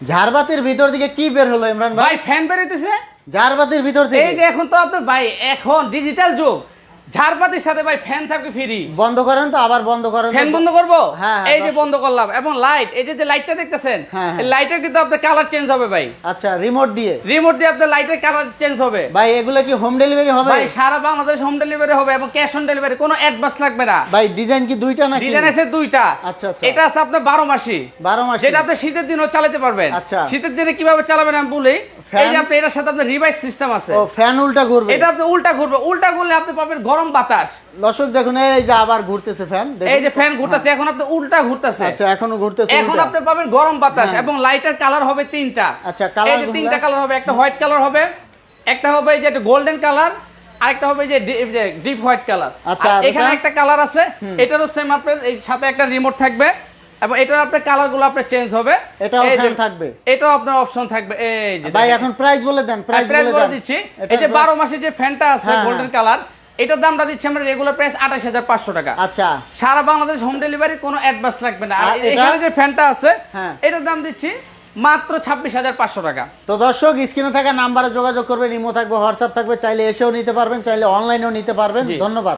ঝাড়বাতির ভিতর দিকে কি বের হলো ইমরান ভাই? ভাই ফ্যান বেরিয়েছে ঝাড়বাতির ভিতর থেকে এই যে এখন তো আপনার ভাই এখন ডিজিটাল যুগ ঝাড়বাতির সাথে ভাই ফ্যান থাকবে ফ্রি বন্ধ করেন তো, আবার বন্ধ করেন। ফ্যান বন্ধ করব হ্যাঁ, এই যে বন্ধ করলাম এবং লাইট এই যে লাইটটা দেখতেছেন হ্যাঁ, হ্যাঁ। এই লাইটের কিন্তু আপনার কালার চেঞ্জ হবে ভাই আচ্ছা, রিমোট দিয়ে রিমোট দিয়ে আপনার লাইটের কালার চেঞ্জ হবে ভাই। এগুলো কি হোম ডেলিভারি হবে? ভাই সারা বাংলাদেশ হোম ডেলিভারি হবে এবং ক্যাশ অন ডেলিভারি কোনো অ্যাডভান্স লাগবে না ভাই ডিজাইন কি দুইটা নাকি? ডিজাইন আছে দুইটা। আচ্ছা, আচ্ছা। এটা আছে আপনার 12 মাসি 12 মাস যেটা আপনি শীতের দিনও চালাতে পারবেন। আচ্ছা। শীতের দিনে কিভাবে চালাবেন আমি বলি। ফ্যান? এই যে আপনি এটার সাথে আপনার রিভাইস সিস্টেম আছে। ও ফ্যান উল্টা ঘুরবে? এটা আপনি উল্টা ঘুরবে, উল্টা ঘুরলে আপনি পাবেন গরম বাতাস। দর্শক দেখুন, এই যে আবার ঘুরতেছে ফ্যান, দেখুন। এই যে ফ্যান ঘুরতেছে এখন আপনি উল্টা ঘুরতেছে। আচ্ছা, এখনো ঘুরতেছে এখন উল্টা। আপনি পাবেন গরম বাতাস হ্যাঁ। এবং লাইটের কালার হবে তিনটা। আচ্ছা, কালার এই যে তিনটা কালার হবে, একটা হোয়াইট কালার হবে, একটা হবে এই যে গোল্ডেন কালার, আরেকটা হবে যে ডিপ হোয়াইট কালার। আচ্ছা, এখানে এটা? একটা কালার আছে, এটারও সেম আপনার এই সাথে একটা রিমোট থাকবে এবং এটার আপনার কালারগুলো আপনার চেঞ্জ হবে। এটাও এই যে- ফ্যান থাকবে? এটাও আপনার অপশন থাকবে। এই যে ভাই দেখেন। এখন প্রাইস বলে দেন, প্রাইস প্রাইস বলে বলে দেন। দিচ্ছি। এটার এই যে price- 12 মাসে যে ফ্যানটা আছে হ্যাঁ, গোল্ডেন হ্যাঁ। কালার, এটার দামটা দিচ্ছি আমরা রেগুলার প্রাইস 28500 টাকা। আচ্ছা, সারা বাংলাদেশ হোম ডেলিভারি কোনো অ্যাডভান্স লাগবে না। আর আর এটা? এখানে যে ফ্যানটা আছে হ্যাঁ। এটার দাম দিচ্ছি মাত্র 26500 টাকা। তো দর্শক স্ক্রিনে থাকা নাম্বারে যোগাযোগ করবেন, ইমো থাকবে, হোয়াটসঅ্যাপ থাকবে, চাইলে এসেও নিতে পারবেন, চাইলে অনলাইনেও নিতে পারবেন। জি। ধন্যবাদ।